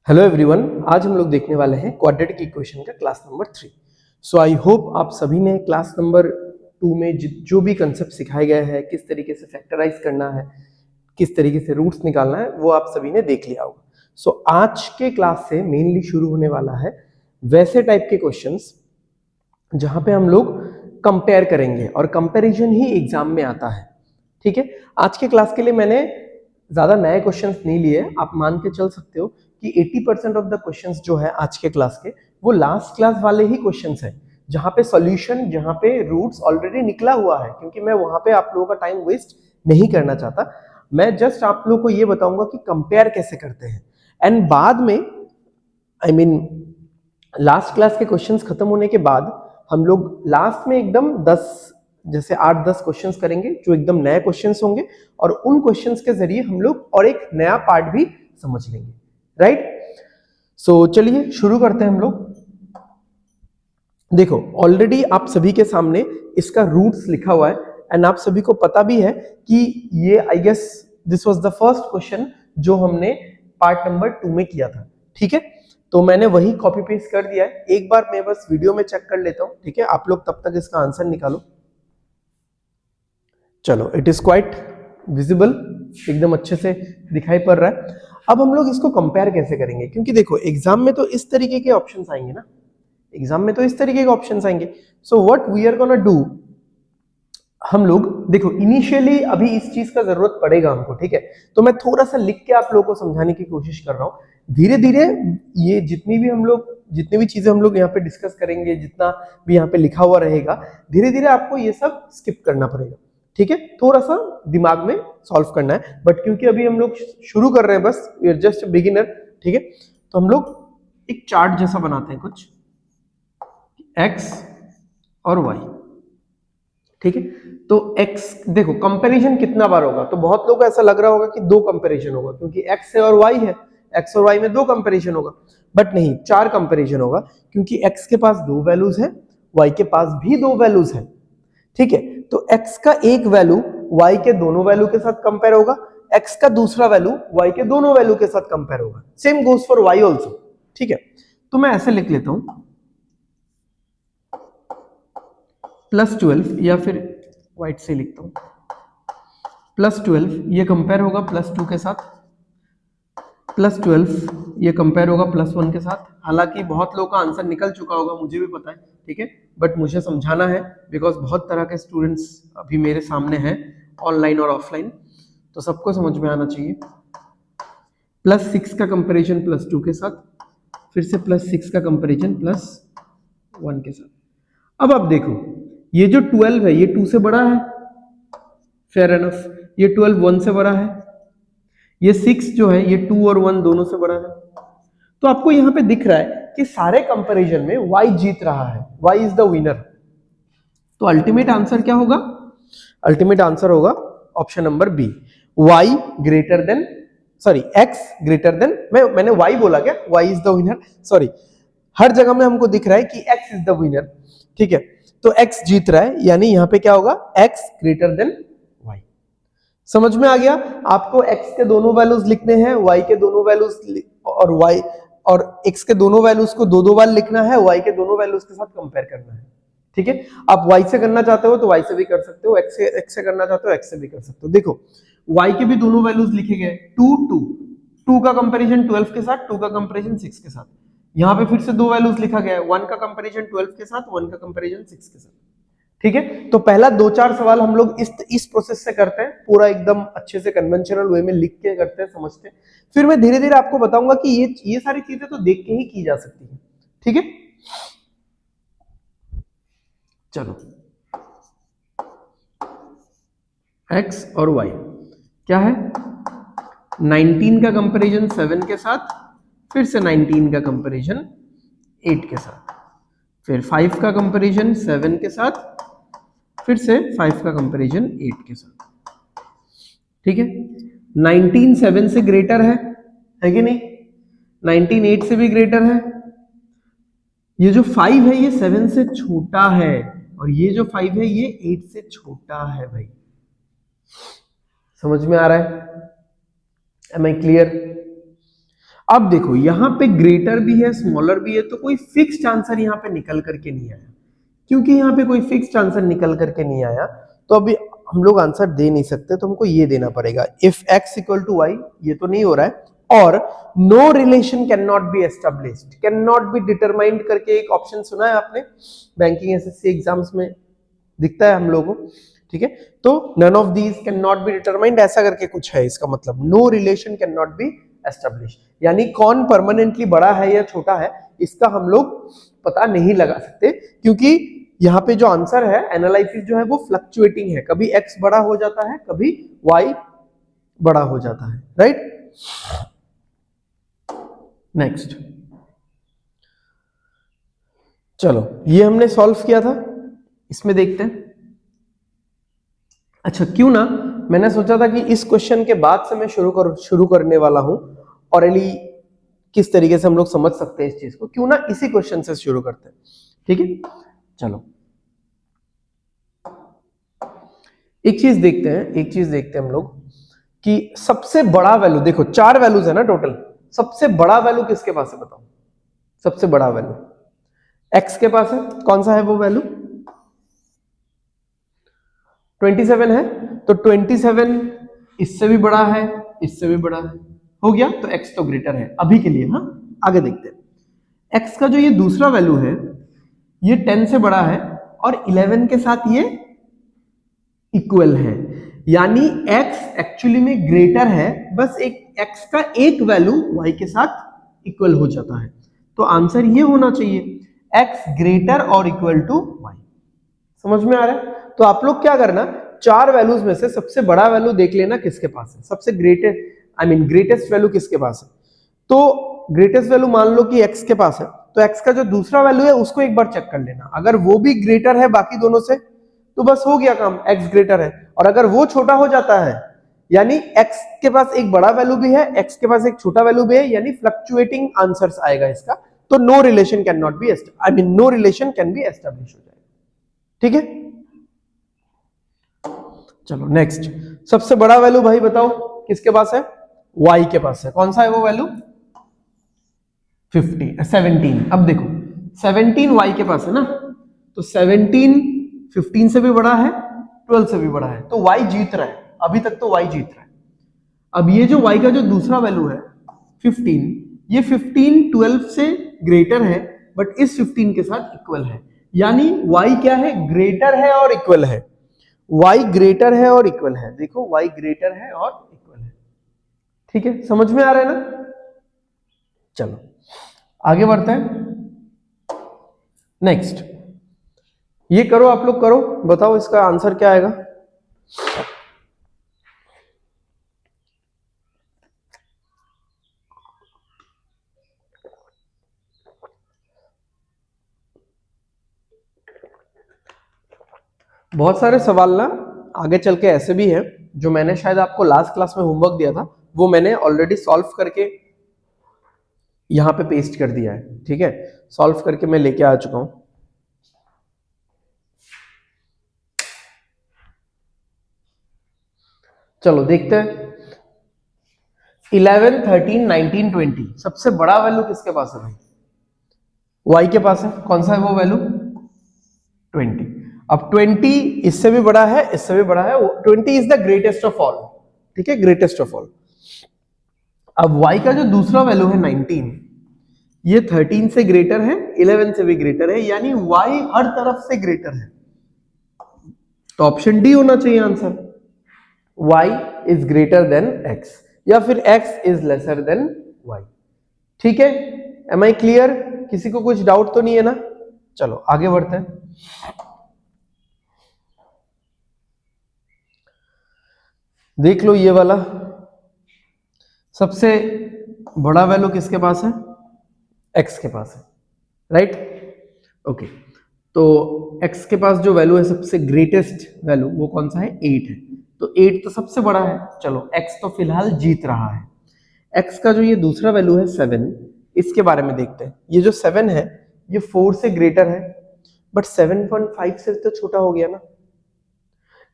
Hello everyone, आज हम लोग देखने वाले हैं क्वाड्रेटिक इक्वेशन का class number 3। So I hope आप सभी ने क्लास नंबर 2 में जो भी कंसेप्ट सिखाए गए हैं, किस तरीके से फैक्टराइज करना है, किस तरीके से रूट्स निकालना है, वो आप सभी ने देख लिया होगा। सो आज के क्लास से मेनली शुरू होने वाला है वैसे टाइप के क्वेश्चंस जहां पे हम लोग कंपेयर करेंगे और कंपैरिजन ही एग्जाम में आता है। ठीक है, आज के क्लास के लिए मैंने ज्यादा नए क्वेश्चंस नहीं लिए। आप मान के चल सकते हो कि 80% ऑफ द क्वेश्चंस जो है आज के क्लास के, वो लास्ट क्लास वाले ही क्वेश्चंस हैं, जहां पे सॉल्यूशन, जहां पे रूट्स ऑलरेडी निकला हुआ है, क्योंकि मैं वहां पे आप लोगों का टाइम वेस्ट नहीं करना चाहता। मैं जस्ट आप लोगों को ये बताऊंगा कि कंपेयर कैसे करते हैं, एंड बाद में लास्ट क्लास के क्वेश्चंस खत्म होने के बाद हम लोग लास्ट में एकदम 8-10 क्वेश्चंस करेंगे जो एकदम नए क्वेश्चंस होंगे, और उन क्वेश्चंस के जरिए हम लोग और एक नया पार्ट भी समझ लेंगे। राइट, सो चलिए शुरू करते हैं हम लोग। देखो, ऑलरेडी आप सभी के सामने इसका रूट्स लिखा हुआ है, एंड आप सभी को पता भी है कि ये I guess this was the first question जो हमने पार्ट नंबर 2 में किया था। ठीक है, तो मैंने वही कॉपी पेस्ट कर दिया है। एक बार मैं बस वीडियो में चेक कर लेता हूं। ठीक है, आप लोग तब तक इसका आंसर निकालो। चलो, इट इज क्वाइट विजिबल, एकदम अच्छे से दिखाई पड़ रहा है। अब हम लोग इसको कंपेयर कैसे करेंगे, क्योंकि देखो एग्जाम में तो इस तरीके के ऑप्शंस आएंगे ना, एग्जाम में तो इस तरीके के ऑप्शंस आएंगे। So what we are gonna do, हम लोग देखो इनिशियली अभी इस चीज का जरूरत पड़ेगा हमको। ठीक है, तो मैं थोड़ा सा लिख के आप लोगों को समझाने की कोशिश कर रहा हूं। धीरे धीरे ये जितनी भी चीजें हम लोग यहाँ पे डिस्कस करेंगे, जितना भी यहाँ पे लिखा हुआ रहेगा, धीरे धीरे आपको ये सब स्किप करना पड़ेगा। ठीक है, थोड़ा सा दिमाग में सॉल्व करना है, बट क्योंकि अभी हम लोग शुरू कर रहे हैं, बस वी आर जस्ट बिगिनर। ठीक है, तो हम लोग एक चार्ट जैसा बनाते हैं, कुछ एक्स और वाई। ठीक है, तो x देखो कंपैरिजन कितना बार होगा, तो बहुत लोगों को ऐसा लग रहा होगा कि 2 कंपैरिजन होगा, क्योंकि x है और y है, x और y में 2 कंपैरिजन होगा। बट नहीं, 4 कंपैरिजन होगा, क्योंकि x के पास 2 वैल्यूज है, y के पास भी 2 वैल्यूज है। ठीक है, तो x का एक वैल्यू y के दोनों वैल्यू के साथ कंपेयर होगा, x का दूसरा वैल्यू y के दोनों वैल्यू के साथ कंपेयर होगा। Same goes for y also. ठीक है, तो मैं ऐसे लिख लेता हूं +12, या फिर व्हाइट से लिखता हूं +12, ये कंपेयर होगा +2 के साथ, +12 ये कंपेयर होगा +1 के साथ। हालांकि बहुत लोगों का आंसर निकल चुका होगा, मुझे भी पता है। ठीक है, बट मुझे समझाना है बिकॉज बहुत तरह के स्टूडेंट्स अभी मेरे सामने हैं, ऑनलाइन और ऑफलाइन, तो सबको समझ में आना चाहिए। +6 का कंपेरिजन +2 के साथ, फिर से +6 का कंपेरिजन +1 के साथ। अब आप देखो, ये जो 12 है ये 2 से बड़ा है, फेयर एनफ। ये 12 1 से बड़ा है। ये 6 जो है ये 2 और 1 दोनों से बड़ा है। तो आपको यहां पे दिख रहा है कि सारे कंपैरिजन में y जीत रहा है, y इज द विनर। तो अल्टीमेट आंसर क्या होगा? अल्टीमेट आंसर होगा option number B, y greater than, sorry x greater than, मैंने y बोला क्या? y is the winner, sorry, हर जगह में हमको दिख रहा है कि x इज द विनर। ठीक है, तो x जीत रहा है, यानी यहां पे क्या होगा? x greater than y। समझ में आ गया? आपको x के दोनों वैल्यूज लिखने हैं, y के दोनों वैल्यूज, और y और x के दोनों वैल्यूज को 2-2 बार लिखना है, y के दोनों वैल्यूज के साथ कंपेयर करना है। ठीक है, आप y से करना चाहते हो तो y से भी कर सकते हो, x से करना चाहते हो x से भी कर सकते हो। देखो y के भी दोनों वैल्यूज लिखे गए, 2 2 2 का कंपैरिजन 12 के साथ, 2 का कंपैरिजन 6 के साथ। यहां पे फिर से 2 वैल्यूज लिखा गया है, 1 का कंपैरिजन 12 के साथ, 1 का कंपैरिजन 6 के साथ। ठीक है, तो पहला 2-4 सवाल हम लोग इस प्रोसेस से करते हैं, पूरा एकदम अच्छे से कन्वेंशनल वे में लिख के करते हैं, समझते हैं। फिर मैं धीरे धीरे आपको बताऊंगा कि ये सारी चीजें तो देख के ही की जा सकती है। ठीक है, चलो x और y क्या है? 19 का कंपैरिजन 7 के साथ, फिर से 19 का कंपैरिजन 8 के साथ, फिर 5 का कंपैरिजन 7 के साथ, फिर से 5 का कंपैरिजन 8 के साथ। ठीक है, 19 7 से ग्रेटर है कि नहीं? 19 8 से भी ग्रेटर है। ये जो 5 है ये 7 से छोटा है, और ये जो 5 है ये 8 से छोटा है। भाई समझ में आ रहा है? Am I clear? अब देखो यहाँ पे ग्रेटर भी है स्मॉलर भी है, तो कोई फिक्स्ड आंसर यहाँ पे निकल करके नहीं आया। क्योंकि यहाँ पे कोई फिक्स्ड आंसर निकल करके नहीं आया तो अभी हम लोग आंसर दे नहीं सकते, तो हमको ये देना पड़ेगा if x equal to y, ये तो नहीं हो रहा है, और no relation can not be established, can not be determined करके एक ऑप्शन सुना है आपने बैंकिंग एसएससी एग्जाम्स में, दिखता है हम लोगों को, ठीक है। तो none of these can not be determined ऐसा करके कुछ है, इसका मतलब no relation can not be establish, यानी कौन परमानेंटली बड़ा है या छोटा है इसका हम लोग पता नहीं लगा सकते, क्योंकि यहाँ पे जो आंसर है एनालिसिस जो है वो फ्लक्चुएटिंग है, कभी x बड़ा हो जाता है कभी y बड़ा हो जाता है, राइट। नेक्स्ट, चलो ये हमने सॉल्व किया था, इसमें देखते हैं। अच्छा क्यों ना, मैंने सोचा था कि इस क्वेश्चन के बाद से मैं शुरू करने वाला हूं, ऑरली किस तरीके से हम लोग समझ सकते हैं इस चीज को, क्यों ना इसी क्वेश्चन से शुरू करते हैं, ठीक है। चलो एक चीज देखते हैं हम लोग कि सबसे बड़ा वैल्यू, देखो 4 वैल्यूज है ना टोटल, सबसे बड़ा वैल्यू किसके पास है बताओ, सबसे बड़ा वैल्यू x के पास है, कौन सा है वो वैल्यू, 27 है, तो 27 इससे भी बड़ा है, इससे भी बड़ा है, हो गया, तो x तो ग्रेटर है अभी के लिए। हाँ आगे देखते हैं, x का जो ये दूसरा वैल्यू है ये 10 से बड़ा है और 11 के साथ ये इक्वल है, यानी x एक्चुअली में ग्रेटर है, बस एक x का एक वैल्यू y के साथ इक्वल हो जाता है, तो आंसर ये होना चाहिए x ग्रेटर और इक्वल टू y। समझ में आ रहा है? तो आप लोग क्या करना, 4 वैल्यूज में से सबसे बड़ा वैल्यू देख लेना किसके पास है, सबसे ग्रेटेस्ट वैल्यू किसके पास है, तो ग्रेटेस्ट वैल्यू मान लो कि x के पास है, तो x का जो दूसरा वैल्यू है उसको एक बार चेक कर लेना, अगर वो भी ग्रेटर है बाकी दोनों से तो बस हो गया काम, x ग्रेटर है, और अगर वो छोटा हो जाता है यानी x के पास एक बड़ा वैल्यू भी है, x के पास एक छोटा वैल्यू भी है, यानी फ्लक्चुएटिंग आंसर्स आएगा इसका, तो no relation can not be no relation can be establish हो जाएगा, ठीक है। चलो नेक्स्ट, सबसे बड़ा वैल्यू भाई बताओ किसके पास है, y के पास है, कौन सा है वो वैल्यू 17। अब देखो 17 y के पास है ना, तो 17 15 से भी बड़ा है 12 से भी बड़ा है, तो y जीत रहा है, अभी तक तो y जीत रहा है। अब ये जो y का जो दूसरा वैल्यू है 15, ये 15 12 से ग्रेटर है बट इस 15 के साथ इक्वल है, यानी y क्या है, ग्रेटर है और इक्वल है, y ग्रेटर है और इक्वल है, देखो y ग्रेटर है और इक्वल है, ठीक है, समझ में आ रहा है ना। चलो आगे बढ़ते हैं, नेक्स्ट ये करो, आप लोग करो, बताओ इसका आंसर क्या आएगा। बहुत सारे सवाल ना आगे चल के ऐसे भी हैं जो मैंने शायद आपको लास्ट क्लास में होमवर्क दिया था, वो मैंने ऑलरेडी सॉल्व करके यहां पे पेस्ट कर दिया है, ठीक है, सॉल्व करके मैं लेके आ चुका हूं। चलो देखते हैं, 11 13 19 20 सबसे बड़ा वैल्यू किसके पास है भाई, y के पास है, कौन सा है वो वैल्यू 20। अब 20 इससे भी बड़ा है, इससे भी बड़ा है, 20 is the greatest of all, ठीक है, ग्रेटेस्ट ऑफ ऑल। अब y का जो दूसरा वैल्यू है 19, ये 13 से ग्रेटर है, 11 से भी ग्रेटर है, यानी y हर तरफ से ग्रेटर है, तो ऑप्शन डी होना चाहिए answer, y is greater then x, या फिर x is lesser than y, ठीक है। एम आई क्लियर, किसी को कुछ डाउट तो नहीं है ना। चलो आगे बढ़ते हैं, देख लो ये वाला, सबसे बड़ा वैल्यू किसके पास है, x के पास है, राइट, ओके। तो x के पास जो वैल्यू है सबसे ग्रेटेस्ट वैल्यू वो कौन सा है, 8 है, तो 8 तो सबसे बड़ा है, चलो x तो फिलहाल जीत रहा है। x का जो ये दूसरा वैल्यू है 7, इसके बारे में देखते हैं, ये जो 7 है ये 4 से ग्रेटर है, बट 7.5 से तो छोटा हो गया ना,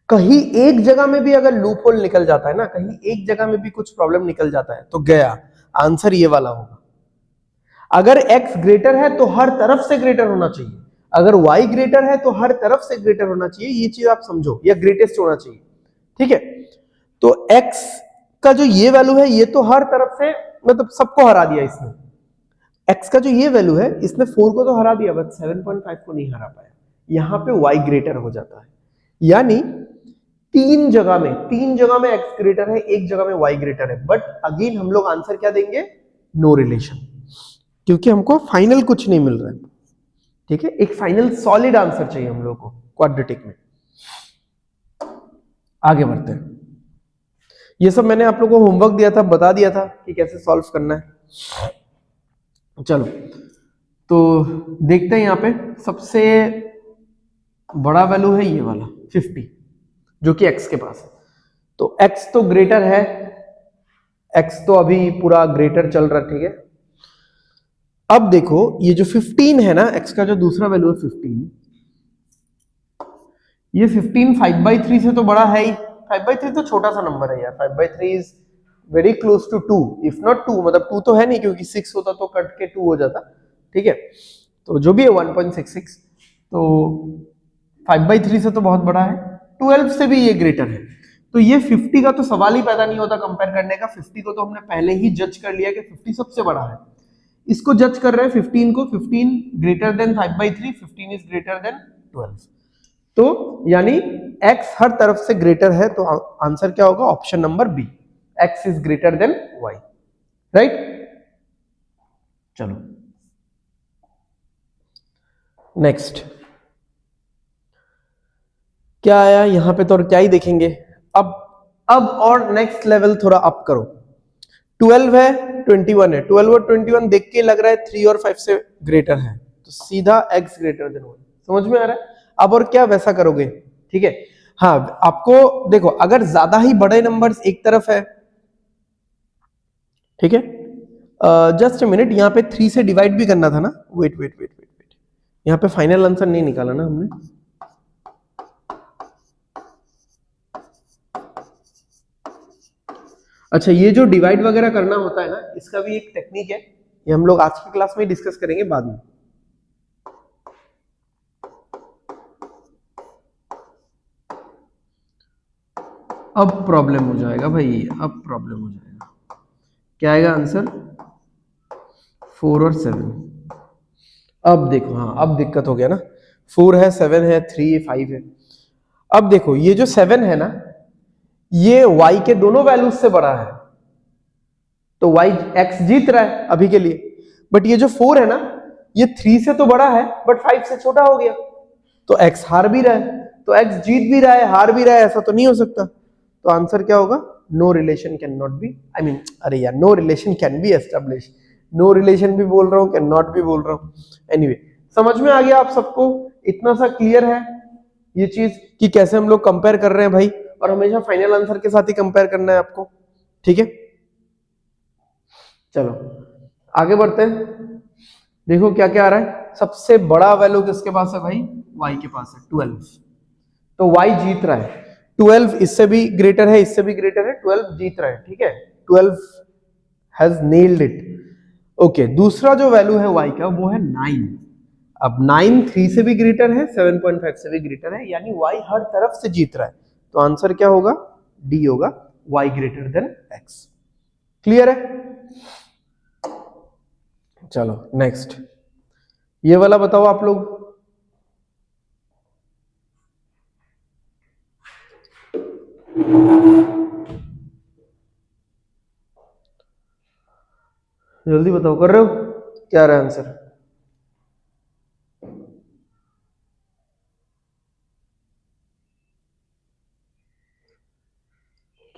कहीं एक जगह में भी अगर लूप होल निकल जाता है ना, कहीं एक जगह में भी कुछ प्रॉब्लम निकल जाता है तो गया, आंसर ये वाला होगा। अगर x ग्रेटर है तो हर तरफ से ग्रेटर होना चाहिए, अगर y ग्रेटर है तो हर तरफ से ग्रेटर होना चाहिए, ये चीज आप समझो, या ग्रेटेस्ट होना चाहिए, ठीक है। तो x का जो ये वैल्यू है ये तो हर तरफ से मतलब सबको हरा दिया इसने, x का जो ये वैल्यू है इसने 4 को तो हरा दिया बट 7.5 को नहीं हरा पाया, यहां पे y ग्रेटर हो जाता है। यानी तीन जगह में x ग्रेटर है, एक जगह में y ग्रेटर है, बट अगेन हम लोग आंसर क्या देंगे, नो रिलेशन, क्योंकि हमको फाइनल कुछ नहीं मिल रहा है, ठीक है। एक फाइनल सॉलिड आंसर चाहिए हम लोग को क्वाड्रेटिक में। आगे बढ़ते हैं, ये सब मैंने आप लोगों को होमवर्क दिया था, बता दिया था कि कैसे सॉल्व करना है। चलो तो देखते हैं, यहाँ पे सबसे बड़ा वैल्यू है ये वाला 50 जो कि x के पास है, तो x तो ग्रेटर है, x तो अभी पूरा ग्रेटर चल रहा है, ठीक है। अब देखो ये जो 15 है ना, x का जो दूसरा वैल्यू है 15, ये 15 5/3 से तो बड़ा है ही, 5/3 तो छोटा सा नंबर है यार, 5/3 is very close to 2 if not 2, मतलब 2 तो है नहीं क्योंकि 6 होता तो कट के 2 हो जाता, ठीक है। तो जो भी है 1.66, तो 5/3 से तो बहुत बड़ा है, 12 से भी ये ग्रेटर है, तो ये 50 का तो सवाल ही पैदा नहीं होता कंपेयर करने का। 50 को तो हमने पहले ही जज कर लिया कि 50 सबसे बड़ा है, इसको जज कर रहे हैं 15 को, 15 greater than 5/3, 15 is greater then 12, तो यानी x हर तरफ से ग्रेटर है, तो आंसर क्या होगा, option number B, x is greater than y, right. चलो नेक्स्ट क्या आया यहां पे, तो और क्या ही देखेंगे अब और नेक्स्ट लेवल थोड़ा अप करो। 12 है 21 है, 12 और 21 देख के लग रहा है 3 और 5 से ग्रेटर है, तो सीधा x ग्रेटर देन y, समझ में आ रहा है। अब और क्या वैसा करोगे, ठीक है। हाँ आपको देखो, अगर ज्यादा ही बड़े नंबर्स एक तरफ है, ठीक है, जस्ट अ मिनट, यहाँ पे 3 से डिवाइड भी करना था ना, वेट, यहाँ पे फाइनल आंसर नहीं निकाला ना हमने, अच्छा ये जो डिवाइड वगैरह करना होता है ना, इसका भी एक टेक्निक है, ये हम लोग आज की क्लास में डिस्कस करेंगे बाद में। अब प्रॉब्लम हो जाएगा भाई, अब प्रॉब्लम हो जाएगा, क्या आएगा आंसर, 4 और 7। अब देखो, हाँ अब दिक्कत हो गया ना, 4 है, 7 है, 3 है, 5 है। अब देखो ये जो 7 है ना, ये y के दोनों वैल्यूज से बड़ा है, तो y x जीत रहा है अभी के लिए, बट ये जो 4 है ना, ये 3 से तो बड़ा है बट 5 से छोटा हो गया, तो x हार भी रहा है, तो x जीत भी रहा है हार भी रहा है, ऐसा तो नहीं हो सकता। तो आंसर क्या होगा, no relation can not be, I mean अरे यार, no relation can be establish, no relation भी बोल रहा हूँ, कैन नॉट भी बोल रहा हूँ। एनीवे समझ में आ गया आप सबको, इतना सा क्लियर है ये चीज कि कैसे हम लोग कंपेयर कर रहे हैं भाई, और हमेशा फाइनल आंसर के साथ ही कंपेयर करना है आपको, ठीक है। चलो आगे बढ़ते हैं, देखो क्या क्या आ रहा है। सबसे बड़ा वैल्यू किसके पास है भाई, y के पास है 12, तो y जीत रहा है, 12 इससे भी ग्रेटर है, इससे भी ग्रेटर है, 12 जीत रहा है, ठीक है, 12 हैज नेल्ड इट। ओके, दूसरा जो वैल्यू है y का वो है 9, अब 9 3 से भी ग्रेटर है, 7.5 से भी ग्रेटर है, यानी y हर तरफ से जीत रहा है, तो आंसर क्या होगा, डी होगा, y greater then x। Clear है। चलो नेक्स्ट, ये वाला बताओ आप लोग, जल्दी बताओ, कर रहे हो, क्या रहा है आंसर,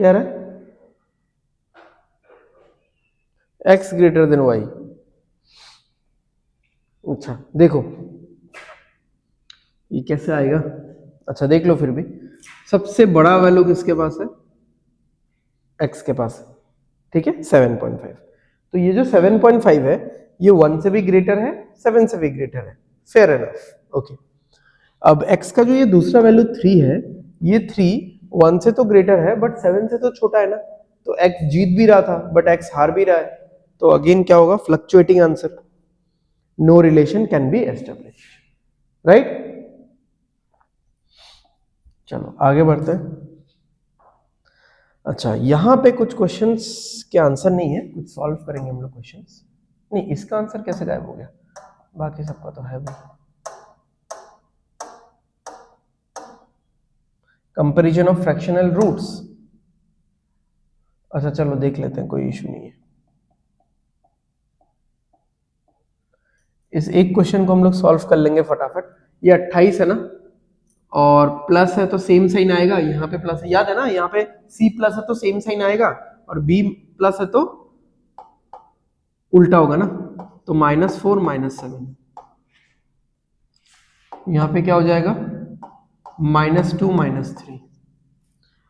क्या रहा है, x ग्रेटर देन y। अच्छा देखो ये कैसे आएगा, अच्छा देख लो फिर भी, सबसे बड़ा वैल्यू किसके पास है, x के पास है, ठीक है 7.5, तो ये जो 7.5 है ये 1 से भी ग्रेटर है, 7 से भी ग्रेटर है, फेयर एनफ, ओके। अब x का जो ये दूसरा वैल्यू 3 है, ये 3 1 से तो ग्रेटर है बट 7 से तो छोटा है ना, तो x जीत भी रहा था बट x हार भी रहा है, तो अगेन क्या होगा, fluctuating answer, no relation can be establish, right. चलो आगे बढ़ते हैं। अच्छा, यहां पे कुछ क्वेश्चंस के आंसर नहीं है, कुछ सॉल्व करेंगे हम लोग क्वेश्चंस। नहीं, इसका आंसर कैसे गायब हो गया, बाकी सबका तो है भाई। कंपैरिजन ऑफ फ्रैक्शनल रूट्स, अच्छा चलो देख लेते हैं, कोई इशू नहीं है। इस एक क्वेश्चन को हम लोग सॉल्व कर लेंगे फटाफट। ये 28 है ना, और प्लस है तो सेम साइन आएगा, यहाँ पे प्लस है, याद है ना, यहाँ पे सी प्लस है तो सेम साइन आएगा, और बी प्लस है तो उल्टा होगा ना, तो -4 -7, यहाँ पे क्या हो जाएगा, -2 -3।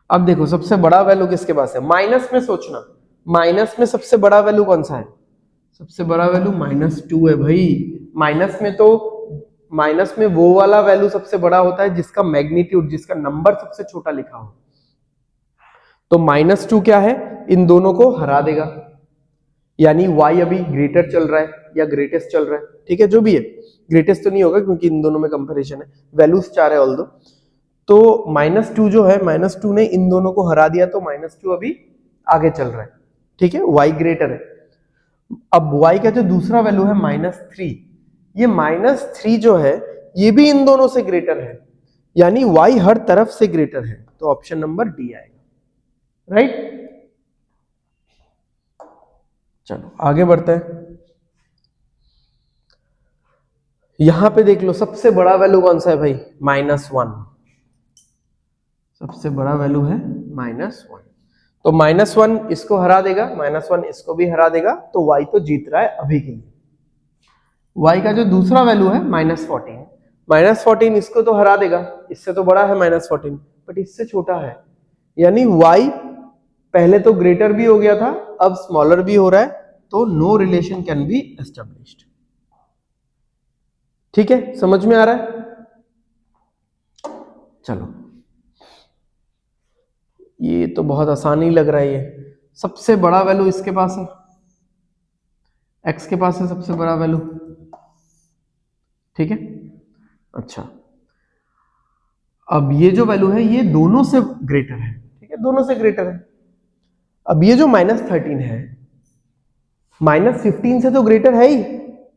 अब देखो सबसे बड़ा वैल्यू किसके पास है, माइनस में सोचना, माइनस में सबसे बड़ा वैल्यू कौन सा है, सबसे बड़ा वैल्यू -2 है भाई। माइनस में तो, माइनस में वो वाला वैल्यू सबसे बड़ा होता है जिसका मैग्नीट्यूड, जिसका नंबर सबसे छोटा लिखा हो। तो -2 क्या है, इन दोनों को हरा देगा, यानी y अभी ग्रेटर चल रहा है या ग्रेटेस्ट चल रहा है, ठीक है, जो भी है, ग्रेटेस्ट तो नहीं होगा क्योंकि इन दोनों में कंपैरिजन है, वैल्यूज 4 है ऑल दो। तो -2 जो है, -2 ने इन दोनों को हरा दिया, तो -2 अभी आगे चल रहा है, ठीक है, y ग्रेटर है। अब y का जो दूसरा वैल्यू है -3, ये -3 जो है ये भी इन दोनों से ग्रेटर है, यानी y हर तरफ से ग्रेटर है, तो ऑप्शन नंबर डी आएगा, राइट। चलो आगे बढ़ते हैं। यहां पे देख लो सबसे बड़ा वैल्यू कौन सा है भाई, -1, सबसे बड़ा वैल्यू है -1, तो -1 इसको हरा देगा, -1 इसको भी हरा देगा, तो y तो जीत रहा है अभी के लिए। y का जो दूसरा वैल्यू है -14, -14 इसको तो हरा देगा, इससे तो बड़ा है -14, बट इससे छोटा है, यानी y पहले तो ग्रेटर भी हो गया था, अब स्मॉलर भी हो रहा है, तो no relation can be established. ठीक है, समझ में आ रहा है। चलो ये तो बहुत आसान ही लग रहा है, ये सबसे बड़ा वैल्यू इसके पास है, x के पास है सबसे बड़ा वैल्यू, ठीक है। अच्छा, अब ये जो वैल्यू है ये दोनों से ग्रेटर है, ठीक है, दोनों से ग्रेटर है। अब ये जो -13 है, -15 से तो ग्रेटर है ही,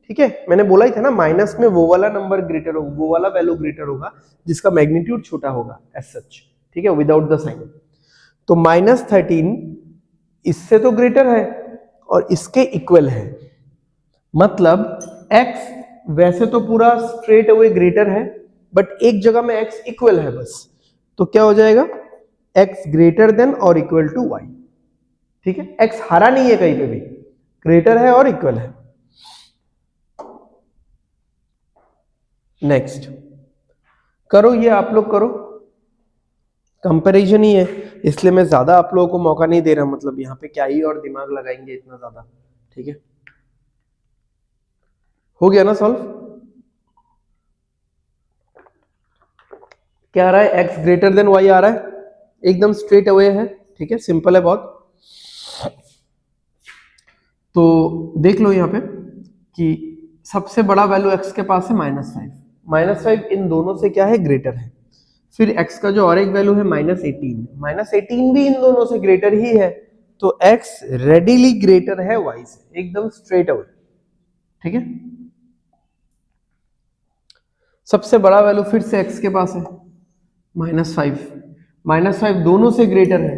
ठीक है, मैंने बोला ही था ना, माइनस में वो वाला नंबर ग्रेटर होगा, वो वाला वैल्यू ग्रेटर होगा जिसका मैग्नीट्यूड छोटा होगा, एज सच, ठीक है, विदाउट द साइन। तो -13 इससे तो ग्रेटर है और इसके इक्वल है, मतलब x वैसे तो पूरा स्ट्रेट अवे ग्रेटर है, बट एक जगह में x इक्वल है बस, तो क्या हो जाएगा, x ग्रेटर देन और इक्वल टू y, ठीक है, x हरा नहीं है कहीं पे भी, ग्रेटर है और इक्वल है। नेक्स्ट करो, ये आप लोग करो, कंपैरिजन ही है, इसलिए मैं ज्यादा आप लोगों को मौका नहीं दे रहा, मतलब यहाँ पे क्या ही और दिमाग लगाएंगे इतना ज्यादा, ठीक है। हो गया ना सॉल्व, क्या आ रहा है, x ग्रेटर देन y आ रहा है, एकदम स्ट्रेट अवे है, ठीक है, सिंपल है बहुत। तो देख लो यहाँ पे कि सबसे बड़ा वैल्यू x के पास है -5, -5 इन दोनों से क्या है, ग्रेटर है। फिर x का जो और एक वैल्यू है -18, -18 भी इन दोनों से ग्रेटर ही है, तो x रेडिली ग्रेटर है y से, एकदम स्ट्रेट अवे, ठीक है। सबसे बड़ा वैल्यू फिर से x के पास है -5, -5 दोनों से ग्रेटर है,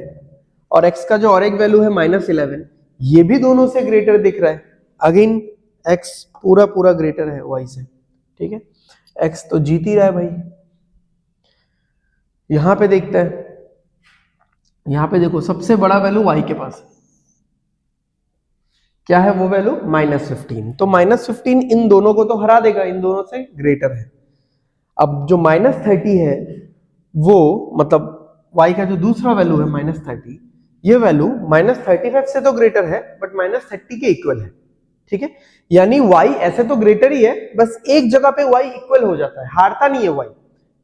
और x का जो और एक वैल्यू है -11, ये भी दोनों से ग्रेटर दिख रहा है, अगेन x पूरा पूरा ग्रेटर है y से, ठीक है, x तो जीत ही रहा है भाई। यहां पे देखते हैं, यहां पे देखो सबसे बड़ा वैल्यू y के पास है, क्या है वो वैल्यू, -15, तो -15 इन दोनों को तो हरा देगा, इन दोनों से ग्रेटर है। अब जो -30 है वो, मतलब y का जो दूसरा वैल्यू है -30, ये वैल्यू -35 से तो ग्रेटर है, बट -30 के इक्वल है, ठीक है, यानी y ऐसे तो ग्रेटर ही है, बस एक जगह पे y इक्वल हो जाता है, हारता नहीं है, y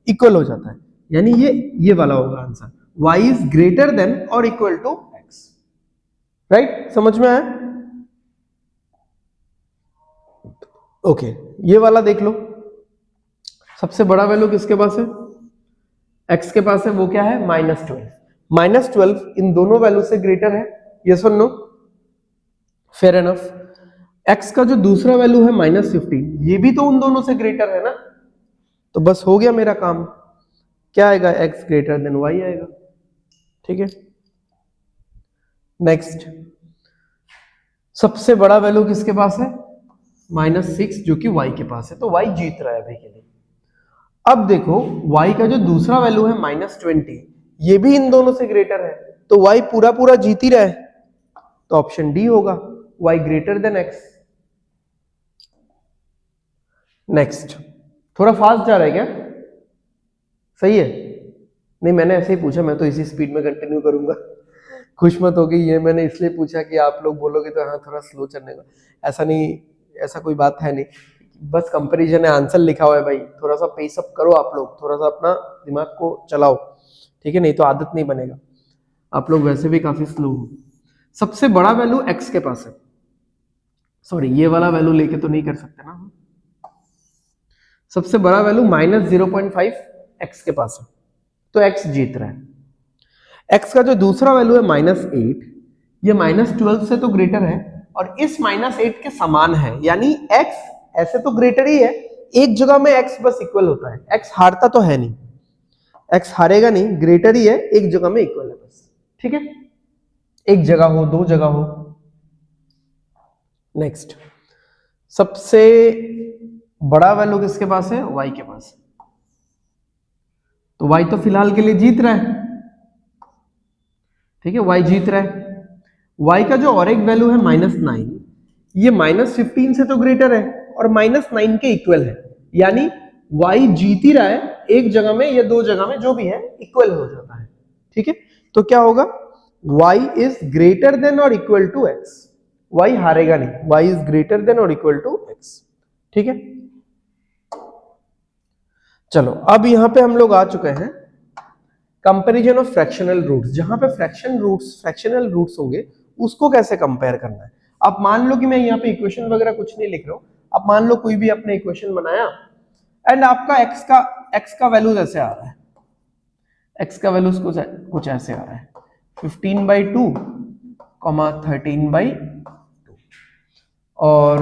इक्वल हो जाता है, यानी ये वाला होगा answer, y is greater then और इक्वल टू x, राइट, समझ में आया। ओके, ये वाला देख लो, सबसे बड़ा वैल्यू किसके पास है, x के पास है, वो क्या है -12। -12 इन दोनों वैल्यू से ग्रेटर है, यस और नो, फेयर एनफ। x का जो दूसरा वैल्यू है -15, ये भी तो उन दोनों से ग्रेटर है ना, तो बस हो गया मेरा काम, क्या आएगा, x ग्रेटर देन y आएगा, ठीक है। नेक्स्ट, सबसे बड़ा वैल्यू किसके पास है, -6, जो कि y के पास है, तो y जीत रहा है अभी के लिए। अब देखो y का जो दूसरा वैल्यू है -20, ये भी इन दोनों से ग्रेटर है, तो y पूरा पूरा जीत ही रहा है, तो ऑप्शन डी होगा, y greater then x। Next, थोड़ा फास्ट जा रहा है क्या, सही है, नहीं मैंने ऐसे ही पूछा, मैं तो इसी स्पीड में कंटिन्यू करूंगा, खुश मत हो गई, ये मैंने इसलिए पूछा कि आप लोग बोलोगे तो हाँ थोड़ा स्लो चलने का, ऐसा नहीं, ऐसा कोई बात है नहीं, बस कंपैरिजन है, आंसर लिखा हुआ है भाई, थोड़ा सा पेस अप करो आप लोग, थोड़ा सा अपना दिमाग को चलाओ, ठीक है, नहीं तो आदत नहीं बनेगा, आप लोग वैसे भी काफी स्लो हो। सबसे बड़ा वैल्यू x के पास है, सॉरी ये वाला वैल्यू लेके तो नहीं कर सकते ना, सबसे बड़ा वैल्यू -0.5 x के पास है, तो x जीत रहा है। x का जो दूसरा वैल्यू है -8, ये -12 से तो ग्रेटर है और इस -8 के समान है, यानी x ऐसे तो ग्रेटर ही है, एक जगह में x बस इक्वल होता है, x हारता तो है नहीं, x हारेगा नहीं, ग्रेटर ही है, एक जगह में इक्वल है बस, ठीक है, एक जगह हो, दो जगह हो। नेक्स्ट, सबसे बड़ा वैल्यू किसके पास है, y के पास, तो y तो फिलहाल के लिए जीत रहा है, ठीक है, y जीत रहा है। y का जो और एक वैल्यू है -9, ये -15 से तो ग्रेटर है और -9 के इक्वल है, यानी y जीत ही रहा है, एक जगह में या दो जगह में जो भी है इक्वल हो जाता है, ठीक है, तो क्या होगा, y इज ग्रेटर देन और इक्वल टू x, y हारेगा नहीं, y इज ग्रेटर देन और इक्वल टू x, ठीक है। चलो अब यहां पे हम लोग आ चुके हैं कंपैरिजन ऑफ फ्रैक्शनल रूट्स, जहां पे फ्रैक्शनल रूट्स होंगे उसको कैसे कंपेयर करना है। आप मान लो कि मैं यहाँ पे इक्वेशन वगैरह कुछ नहीं लिख रहा हूं, आप मान लो कोई भी आपने इक्वेशन बनाया एंड आपका x का वैल्यू ऐसे आ रहा है, x का वैल्यू कुछ ऐसे आ रहा है 15/2, 13/2, और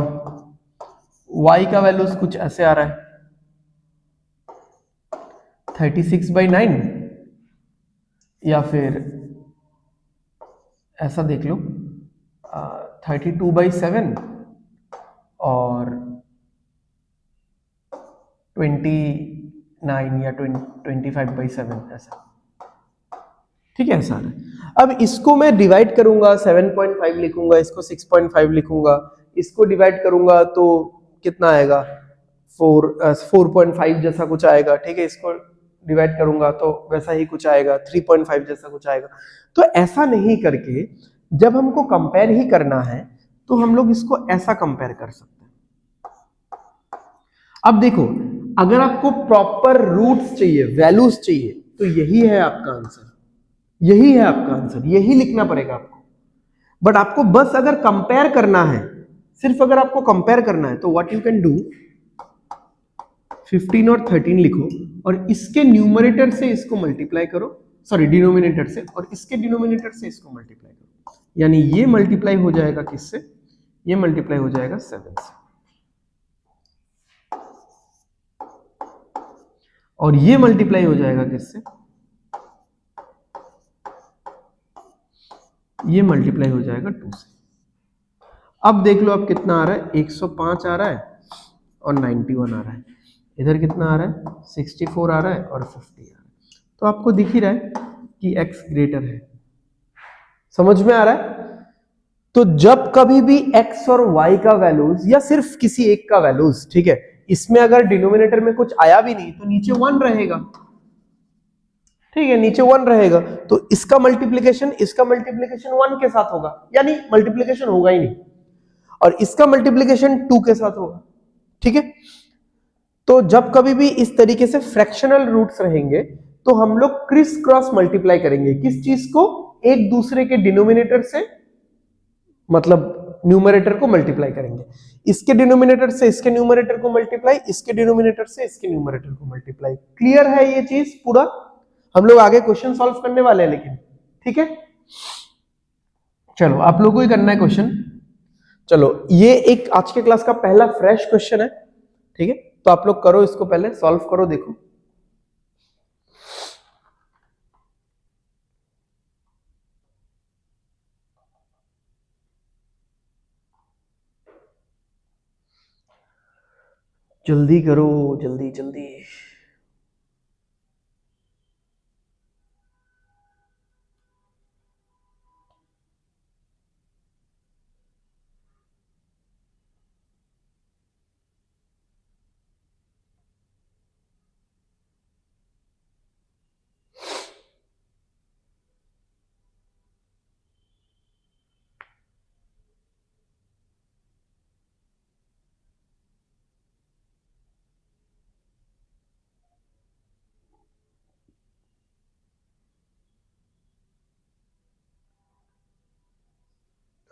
y का वैल्यू कुछ ऐसे आ रहा है 36/9, या फिर ऐसा देख लो 32/7 और 29 या 25/7, ऐसा, ठीक है, ऐसा है। अब इसको मैं डिवाइड करूंगा, 7.5 लिखूंगा, इसको 6.5 लिखूंगा, इसको डिवाइड करूंगा तो कितना आएगा, 4.5 जैसा कुछ आएगा, ठीक है, इसको डिवाइड करूंगा तो वैसा ही कुछ आएगा, 3.5 जैसा कुछ आएगा। तो ऐसा नहीं करके जब हमको कंपेयर ही करना है तो हम लोग इसको ऐसा कंपेयर कर सकते हैं। अब देखो, अगर आपको प्रॉपर रूट्स चाहिए, वैल्यूज चाहिए, तो यही है आपका आंसर, यही है आपका आंसर, यही लिखना पड़ेगा आपको। बट आपको बस अगर कंपेयर करना है, सिर्फ अगर आपको कंपेयर करना है, तो व्हाट यू कैन डू, 15 और 13 लिखो और इसके न्यूमरेटर से इसको मल्टीप्लाई करो, सॉरी डिनोमिनेटर से, और इसके डिनोमिनेटर से इसको मल्टीप्लाई करो, यानी ये मल्टीप्लाई हो जाएगा किससे, ये मल्टीप्लाई हो जाएगा 7 से, और ये मल्टीप्लाई हो जाएगा किससे, ये मल्टीप्लाई हो जाएगा 2 से। अब देख लो अब कितना आ रहा है, 105 आ रहा है और 91 आ रहा है, इधर कितना आ रहा है, 64 आ रहा है और 50 आ रहा है, तो आपको दिख ही रहा है कि x ग्रेटर है, समझ में आ रहा है। तो जब कभी भी x और y का वैल्यूज या सिर्फ किसी एक का वैल्यूज, ठीक है, इसमें अगर डिनोमिनेटर में कुछ आया भी नहीं तो नीचे 1 रहेगा, ठीक है, नीचे 1 रहेगा, तो इसका मल्टीप्लिकेशन 1 के साथ होगा, यानी मल्टीप्लिकेशन होगा ही नहीं, और इसका मल्टीप्लिकेशन 2 के साथ होगा, ठीक है। तो जब कभी भी इस तरीके से फ्रैक्शनल रूट्स रहेंगे तो हम लोग क्रिस क्रॉस मल्टीप्लाई करेंगे, किस चीज को, एक दूसरे के डिनोमिनेटर से, मतलब न्यूमरेटर को मल्टीप्लाई करेंगे, इसके डिनोमिनेटर से इसके न्यूमरेटर को मल्टीप्लाई, इसके डिनोमिनेटर से इसके न्यूमरेटर को मल्टीप्लाई। क्लियर है ये चीज पूरा? हम लोग आगे क्वेश्चन सॉल्व करने वाले हैं लेकिन, ठीक है। चलो आप लोगों को ही करना है क्वेश्चन। चलो ये एक आज के क्लास का पहला फ्रेश क्वेश्चन है, ठीक है, तो आप लोग करो इसको, पहले सॉल्व करो, देखो। जल्दी करो, जल्दी जल्दी।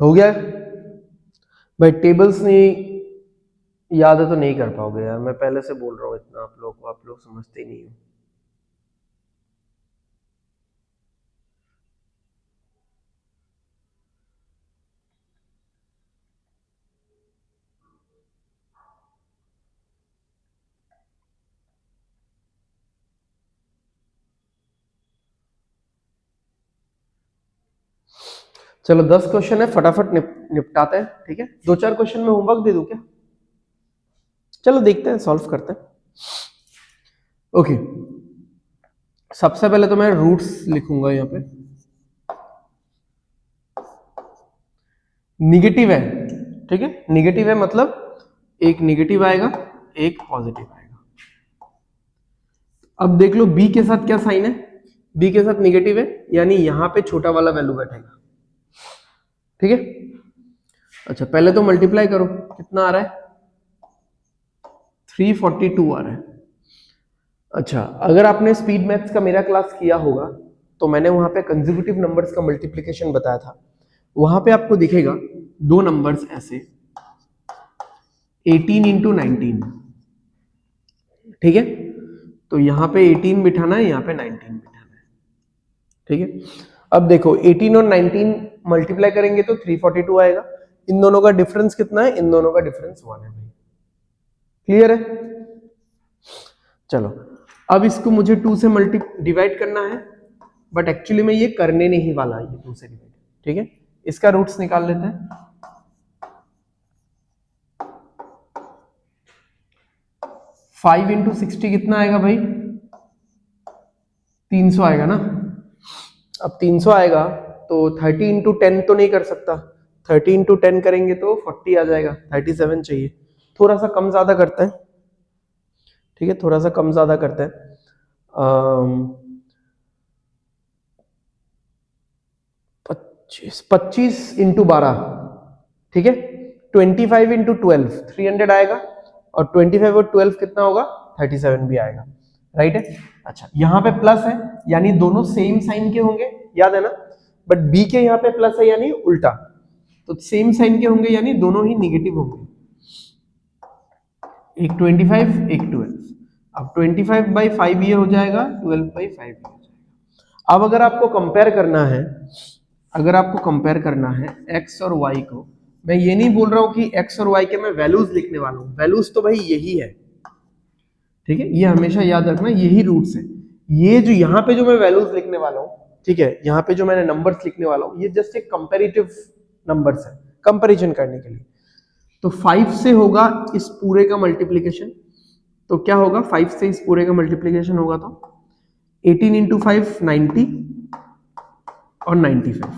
हो गया भाई? टेबल्स नहीं याद है तो नहीं कर पाओगे यार, मैं पहले से बोल रहा हूँ इतना आप लोग को, आप लोग समझते ही नहीं हो। चलो 10 क्वेश्चन है, फटाफट निपटाते हैं, ठीक है। 2-4 क्वेश्चन में होमवर्क दे दूं क्या? चलो देखते हैं, सॉल्व करते हैं। ओके, सबसे पहले तो मैं रूट्स लिखूंगा यहाँ पे। निगेटिव है, ठीक है, निगेटिव है मतलब एक निगेटिव आएगा, एक पॉजिटिव आएगा। अब देख लो बी के साथ क्या साइन है, बी के साथ निगेटिव है, यानी यहां पे छोटा वाला वैल्यू बैठेगा, ठीक है। अच्छा पहले तो मल्टीप्लाई करो, कितना आ रहा है? 342 आ रहा है। अच्छा अगर आपने स्पीड मैथ्स का मेरा क्लास किया होगा तो मैंने वहां पे कंसेक्यूटिव नंबर्स का मल्टीप्लिकेशन बताया था, वहां पे आपको दिखेगा दो नंबर्स ऐसे 18 इंटू 19, ठीक है। तो यहाँ पे 18 बिठाना है, यहाँ पे 19 बिठाना है, ठीक है। अब देखो 18 और 19 मल्टीप्लाई करेंगे तो 342 आएगा। इन दोनों का डिफरेंस कितना है? इन दोनों का डिफरेंस 1 है भाई। क्लियर है? चलो अब इसको मुझे 2 से मल्टी डिवाइड करना है, बट एक्चुअली में ये करने नहीं वाला ये 2 से डिवाइड, ठीक है। इसका रूट्स निकाल लेते हैं। 5 इंटू 60 कितना आएगा भाई? 300 आएगा ना। अब 300 आएगा तो 30 इंटू 10 तो नहीं कर सकता, 30 इंटू 10 करेंगे तो 40 आ जाएगा, 37 चाहिए। थोड़ा सा कम ज्यादा करते हैं, ठीक है, थोड़ा सा कम ज्यादा करते हैं। 25 इंटू 12, ठीक है। 25 इंटू 12 300 आएगा, और 25 और 12 कितना होगा? 37 भी आएगा, राइट है। अच्छा यहाँ पे प्लस है यानी दोनों सेम साइन के होंगे, याद है ना। बट बी के यहाँ पे प्लस है यानी उल्टा, तो सेम साइन के होंगे यानी दोनों ही निगेटिव होंगे। एक 25 एक 12, अब 25 बाई 5 ये हो जाएगा, 12 बाई 5 ये हो जाएगा। अब अगर आपको कंपेयर करना है, अगर आपको कंपेयर करना है x और y को, मैं ये नहीं बोल रहा हूं कि x और y के मैं वैल्यूज लिखने वाला हूं, वैल्यूज तो भाई यही है, ठीक है, ये हमेशा याद रखना, यही रूट्स है। ये जो यहाँ पे जो मैं वैल्यूज लिखने वाला हूँ, ठीक है, यहाँ पे जो मैंने नंबर्स लिखने वाला हूँ, ये जस्ट एक कंपेरेटिव नंबर्स है, कंपैरिजन करने के लिए। तो 5 से होगा इस पूरे का मल्टीप्लीकेशन, तो क्या होगा? 5 से इस पूरे का मल्टीप्लीकेशन होगा तो 18 इंटू 5 90 और 95,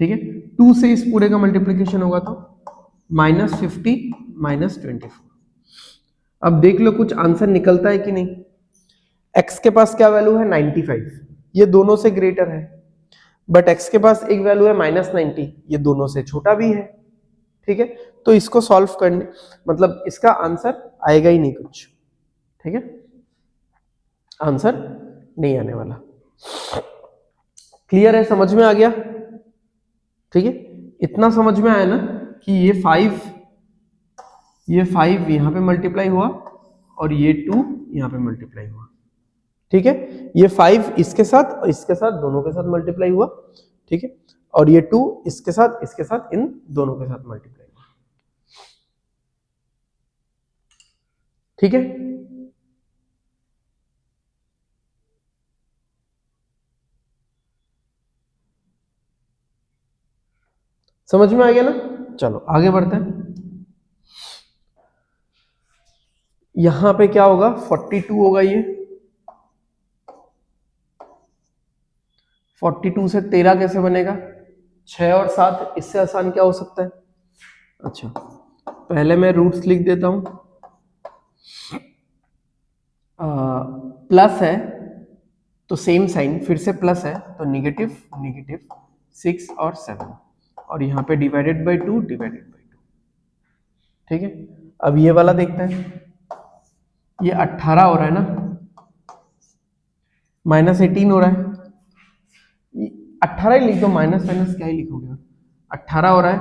ठीक है। 2 से इस पूरे का मल्टीप्लीकेशन होगा तो -50 -24। अब देख लो कुछ आंसर निकलता है कि नहीं। x के पास क्या वैल्यू है? 95, ये दोनों से ग्रेटर है, बट x के पास एक वैल्यू है -90, ये दोनों से छोटा भी है, ठीक है। तो इसको सॉल्व करने मतलब इसका आंसर आएगा ही नहीं कुछ, ठीक है, आंसर नहीं आने वाला। क्लियर है? समझ में आ गया? ठीक है, इतना समझ में आया ना कि ये 5 यहाँ पे मल्टीप्लाई हुआ और ये 2 यहाँ पे मल्टीप्लाई हुआ, ठीक है। ये 5 इसके साथ और इसके साथ दोनों के साथ मल्टीप्लाई हुआ, ठीक है, और ये 2 इसके साथ इन दोनों के साथ मल्टीप्लाई हुआ, ठीक है। समझ में आ गया ना? चलो आगे बढ़ते हैं। यहां पे क्या होगा, 42 होगा, ये 42 से 13 कैसे बनेगा? 6 और 7, इससे आसान क्या हो सकता है? अच्छा, पहले मैं रूट्स लिख देता हूं। प्लस है तो सेम साइन, फिर से प्लस है तो निगेटिव, 6 और 7, और यहाँ पे डिवाइडेड बाई 2, ठीक है। अब ये वाला देखते हैं, ये 18 हो रहा है ना, -18 हो रहा है, 18 ही लिख दो, माइनस क्या ही लिखोगे, 18 हो रहा है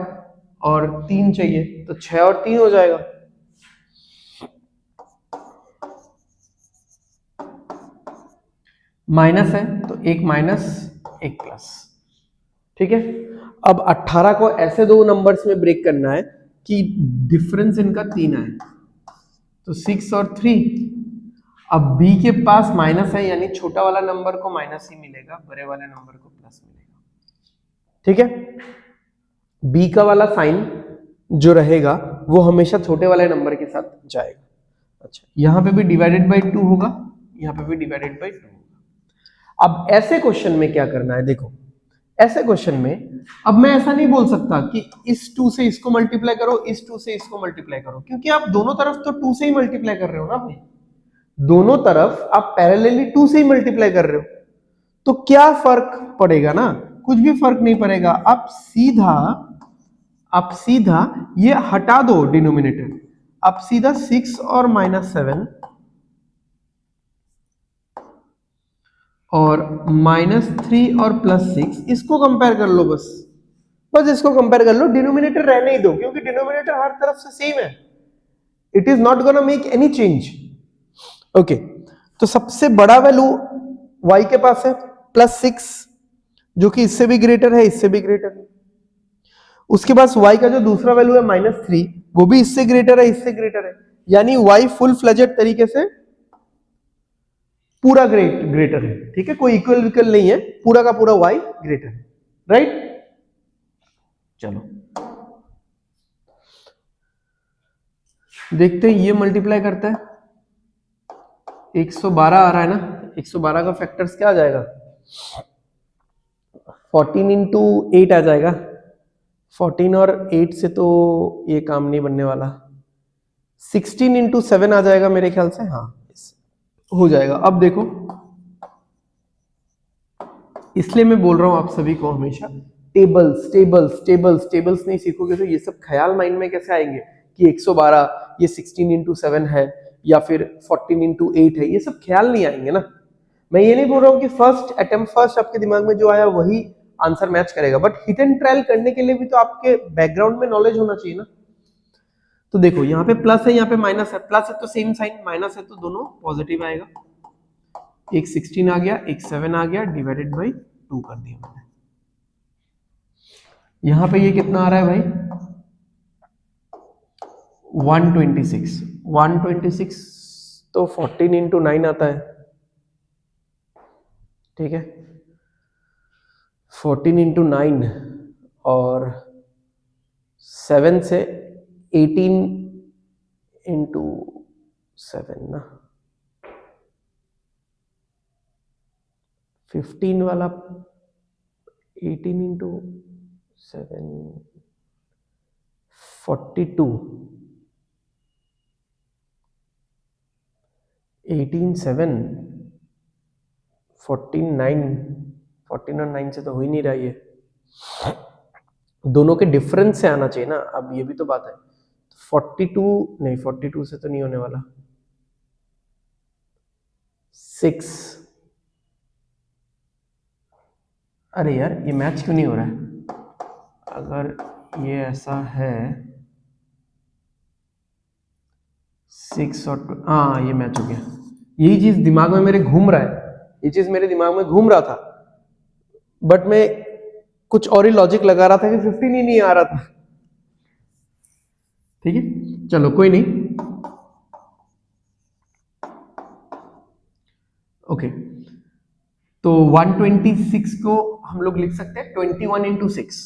और 3 चाहिए तो 6 और 3 हो जाएगा, माइनस है तो एक माइनस एक प्लस, ठीक है। अब 18 को ऐसे दो नंबर्स में ब्रेक करना है कि डिफरेंस इनका 3 आए, तो 6 और 3। अब b के पास माइनस है, यानी छोटा वाला नंबर को माइनस ही मिलेगा, बड़े वाले नंबर को प्लस मिलेगा, ठीक है। b का वाला साइन जो रहेगा वो हमेशा छोटे वाले नंबर के साथ जाएगा। अच्छा, यहां पे भी डिवाइडेड बाई 2 होगा, यहां पे भी डिवाइडेड बाई 2 होगा। अब ऐसे क्वेश्चन में क्या करना है, देखो ऐसे क्वेश्चन में अब मैं ऐसा नहीं बोल सकता कि इस 2 से इसको मल्टीप्लाई करो, इस 2 से इसको मल्टीप्लाई करो, क्योंकि आप दोनों तरफ तो 2 से ही मल्टीप्लाई कर रहे हो ना भाई, दोनों तरफ आप पैरेलली 2 से ही मल्टीप्लाई कर रहे हो, तो क्या फर्क पड़ेगा ना, कुछ भी फर्क नहीं पड़ेगा। आप सीधा ये हटा दो डिनोमिनेटर, आप सीधा 6 और -7 और -3 और +6 इसको कंपेयर कर लो, बस इसको कंपेयर कर लो, डिनोमिनेटर रहने ही दो, क्योंकि डिनोमिनेटर हर तरफ से सेम है, it is not gonna make any change. Okay, तो सबसे बड़ा वैल्यू y के पास है +6, जो कि इससे भी ग्रेटर है, इससे भी ग्रेटर है। उसके पास y का जो दूसरा वैल्यू है -3, वो भी इससे ग्रेटर है, इससे ग्रेटर है, यानी y फुल फ्लेजेड तरीके से पूरा ग्रेटर है, ठीक है, कोई इक्वल विक्वल नहीं है, पूरा का पूरा y ग्रेटर है, राइट। चलो देखते हैं, ये मल्टीप्लाई करता है, 112 आ रहा है ना, 112 का फैक्टर्स क्या आ जाएगा, 14 इंटू 8 आ जाएगा, 14 और 8 से तो ये काम नहीं बनने वाला, 16 इंटू 7 आ जाएगा मेरे ख्याल से, हाँ हो जाएगा। अब देखो, इसलिए मैं बोल रहा हूं आप सभी को हमेशा टेबल्स नहीं सीखोगे तो ये सब ख्याल माइंड में कैसे आएंगे कि 112 ये 16 इंटू 7 है या फिर 14 इंटू 8 है, ये सब ख्याल नहीं आएंगे ना। मैं ये नहीं बोल रहा हूँ कि फर्स्ट आपके दिमाग में जो आया वही आंसर मैच करेगा, बट हिट एंड ट्रायल करने के लिए भी तो आपके बैकग्राउंड में नॉलेज होना चाहिए ना। तो देखो यहाँ पे प्लस है, यहाँ पे माइनस है, प्लस है तो सेम साइन, माइनस है तो दोनों पॉजिटिव आएगा, एक 16 आ गया, एक 7 आ गया, डिवाइडेड बाई 2 कर दिया मैंने। यहां पे ये कितना आ रहा है भाई, 126 तो 14 इंटू 9 आता है, ठीक है, 14 इंटू 9 और 7 से 18 इंटू 7 ना, 15 वाला 18 इंटू 7 42, 18 7 14 9, 14 और 9 से तो हो ही नहीं रहा, ये दोनों के डिफरेंस से आना चाहिए ना। अब ये भी तो बात है, 42 नहीं, 42 से तो नहीं होने वाला, 6, अरे यार ये मैच क्यों नहीं हो रहा है, अगर ये ऐसा है 6 और हाँ ये मैच हो गया। यही चीज दिमाग में मेरे घूम रहा है, ये चीज मेरे दिमाग में घूम रहा था, बट मैं कुछ और ही लॉजिक लगा रहा था कि 15 ही नहीं आ रहा था। ठीक है चलो कोई नहीं। ओके तो 126 को हम लोग लिख सकते हैं 21 इंटू 6,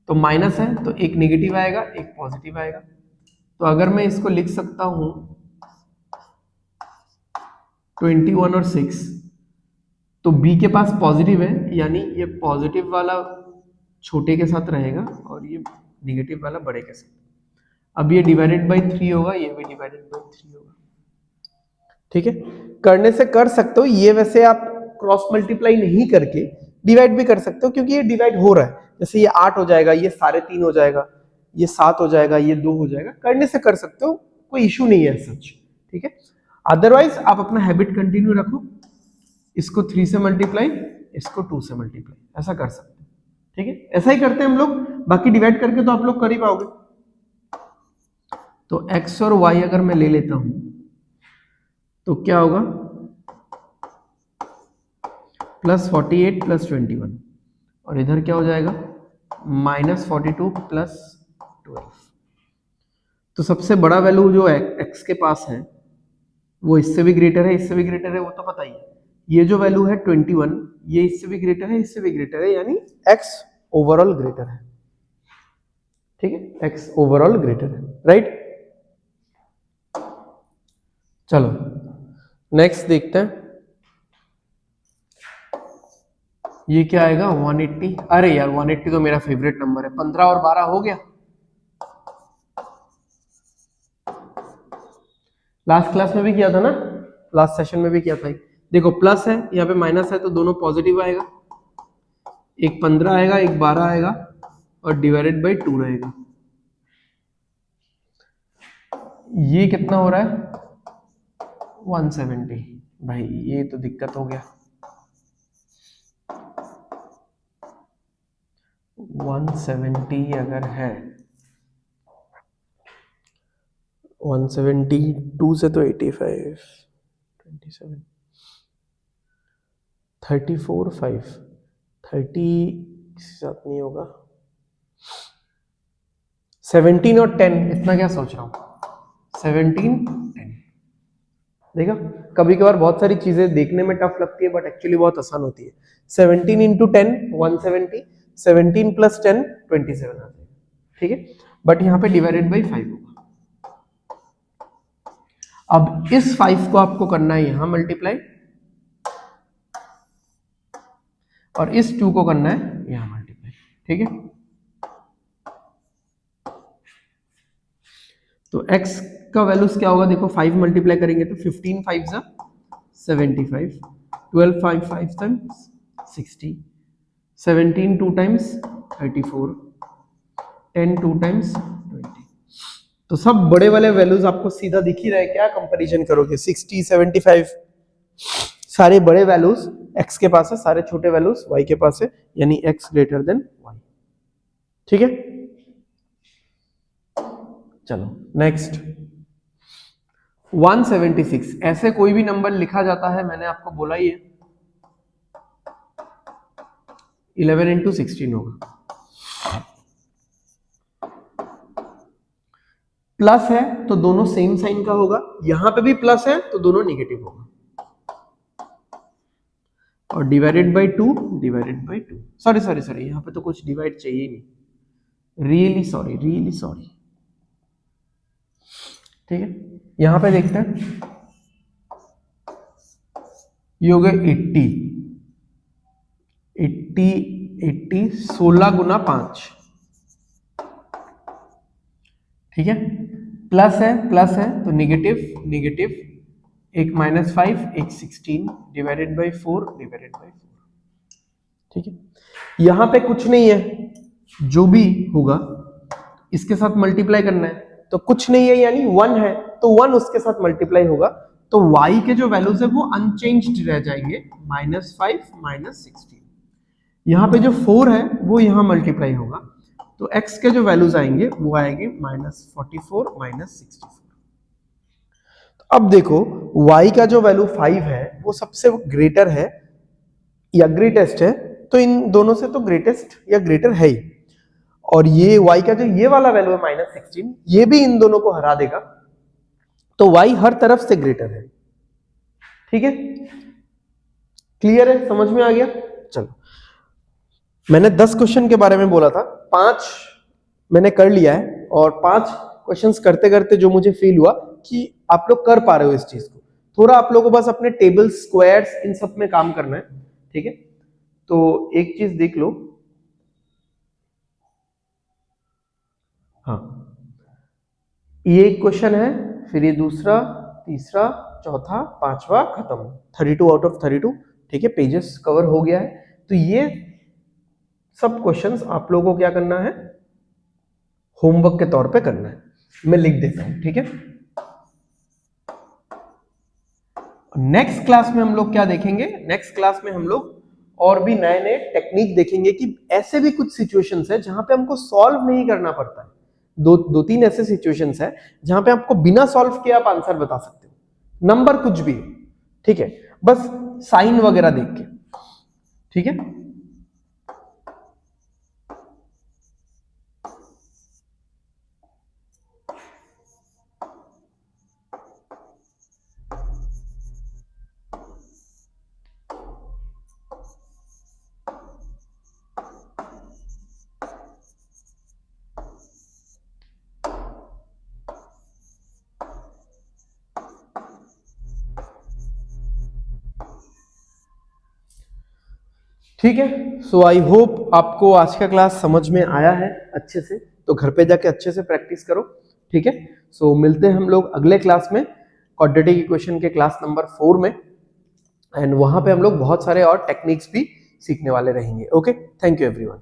तो माइनस है तो एक नेगेटिव आएगा एक पॉजिटिव आएगा। तो अगर मैं इसको लिख सकता हूं 21 और 6, तो b के पास पॉजिटिव है यानी ये पॉजिटिव वाला छोटे के साथ रहेगा और ये निगेटिव वाला बड़े के साथ। अब ये डिवाइडेड बाई 3 होगा, ये भी डिवाइडेड बाई 3 होगा। ठीक है करने से कर सकते हो ये, वैसे आप क्रॉस मल्टीप्लाई नहीं करके डिवाइड भी कर सकते हो क्योंकि ये डिवाइड हो रहा है। जैसे ये 8 हो जाएगा, ये 3.5 हो जाएगा, ये 7 हो जाएगा, ये 2 हो जाएगा, करने से कर सकते हो, कोई इशू नहीं है सच। ठीक है अदरवाइज आप अपना हैबिट कंटिन्यू रखो, इसको 3 से मल्टीप्लाई, इसको 2 से मल्टीप्लाई, ऐसा कर सकते हैं। ठीक है ऐसा ही करते हैं हम लोग, बाकी डिवाइड करके तो आप लोग कर ही पाओगे। तो x और y अगर मैं ले लेता हूं तो क्या होगा +48 + 21, और इधर क्या हो जाएगा -42 + 12। तो सबसे बड़ा वैल्यू जो x के पास है वो इससे भी ग्रेटर है, इससे भी ग्रेटर है, वो तो पता ही है। ये जो वैल्यू है 21, ये इससे भी ग्रेटर है, इससे भी ग्रेटर है, यानी x ओवरऑल ग्रेटर है। ठीक है x ओवरऑल ग्रेटर है, राइट। चलो नेक्स्ट देखते हैं, ये क्या आएगा 180। अरे यार 180 तो मेरा फेवरेट नंबर है, 15 और 12 हो गया। लास्ट क्लास में भी किया था ना, लास्ट सेशन में भी किया था। देखो प्लस है यहाँ पे माइनस है तो दोनों पॉजिटिव आएगा, एक 15 आएगा एक 12 आएगा और डिवाइडेड बाई 2 रहेगा। ये कितना हो रहा है 170। भाई ये तो दिक्कत हो गया, 170 अगर है, 172 से तो 85, 27, 34, 5, 30 इसके साथ नहीं होगा। 17 और 10 इतना क्या सोच रहा हूँ, 17, 10। देखा कभी कभार बहुत सारी चीजें देखने में टफ लगती है बट एक्चुअली बहुत आसान होती है। 17 इंटू 10 170, 17 + 10 27 आ जाएगा। ठीक है बट यहाँ पे डिवाइडेड बाई 5 होगा। अब इस 5 को आपको करना है यहां मल्टीप्लाई और इस 2 को करना है यहां मल्टीप्लाई। ठीक है तो x का वैल्यूज क्या होगा, देखो 5 मल्टीप्लाई करेंगे तो 15 5 जा 75, 12 5 5 टाइम्स 60, 17 2 टाइम्स 34, 10 2 टाइम्स 20। तो सब बड़े वाले वैल्यूज आपको सीधा दिख ही रहे, क्या कंपैरिजन करोगे 60 75, सारे बड़े वैल्यूज x के पास है, सारे छोटे वैल्यूज y के पास है, यानी x ग्रेटर देन y। ठीक है चलो नेक्स्ट 176। ऐसे कोई भी नंबर लिखा जाता है, मैंने आपको बोला ही है 11 इंटू 16 होगा। प्लस है तो दोनों सेम साइन का होगा, यहां पे भी प्लस है तो दोनों नेगेटिव होगा, और divided by 2, divided by 2। Sorry sorry sorry यहां पे तो कुछ डिवाइड चाहिए नहीं, रियली सॉरी रियली सॉरी। ठीक है यहां पे देखते हैं, ये हो गए 80, 80 80 16 गुना 5। ठीक है प्लस है तो नेगेटिव नेगेटिव, एक -5 एक 16 डिवाइडेड बाई 4 डिवाइडेड बाई 4। ठीक है यहां पे कुछ नहीं है, जो भी होगा इसके साथ मल्टीप्लाई करना है, तो कुछ नहीं है यानी 1 है तो 1 उसके साथ मल्टीप्लाई होगा, तो y के जो वैल्यूज है वो अनचेंज्ड रह जाएंगे, -5 -16। यहाँ पे जो 4 है वो यहाँ मल्टीप्लाई होगा, तो x के जो वैल्यूज आएंगे वो आएंगे -44 -64। अब देखो y का जो वैल्यू 5 है वो सबसे ग्रेटर है या ग्रेटेस्ट है, तो इन दोनों से तो ग्रेटेस्ट या ग्रेटर है ही, और ये y का जो ये वाला वैल्यू है -16, ये भी इन दोनों को हरा देगा, तो y हर तरफ से ग्रेटर है। ठीक है, क्लियर है, समझ में आ गया? चलो, मैंने 10 क्वेश्चन के बारे में बोला था, 5 मैंने कर लिया है, और 5 क्वेश्चंस करते करते जो मुझे फील हुआ कि आप लोग कर पा रहे हो इस चीज को, थोड़ा आप लोगों को बस अपने टेबल, स्क्वायर्स, इन सब में काम करना है। ठीक है, तो एक चीज देख लो, हाँ, ये एक क्वेश्चन है, फिर ये दूसरा, तीसरा, चौथा, पांचवा, खत्म, 32 आउट ऑफ 32। ठीक है, पेजेस कवर हो गया है। तो ये सब क्वेश्चंस आप लोगों को क्या करना है, होमवर्क के तौर पे करना है। मैं लिख देता हूं, ठीक है। नेक्स्ट क्लास में हम लोग क्या देखेंगे, नेक्स्ट क्लास में हम लोग और भी नए नए टेक्निक देखेंगे कि ऐसे भी कुछ सिचुएशंस है जहां पे हमको सॉल्व नहीं करना पड़ता है। दो तीन ऐसे सिचुएशंस है जहां पे आपको बिना सॉल्व किए आप आंसर बता सकते हो, नंबर कुछ भी, ठीक है, बस साइन वगैरह देख के। ठीक है, ठीक है। सो आई होप आपको आज का क्लास समझ में आया है अच्छे से, तो घर पे जाके अच्छे से प्रैक्टिस करो। ठीक है, सो मिलते हैं हम लोग अगले क्लास में, क्वाड्रेटिक इक्वेशन के क्लास नंबर 4 में, एंड वहां पे हम लोग बहुत सारे और टेक्निक्स भी सीखने वाले रहेंगे। Okay, thank you everyone.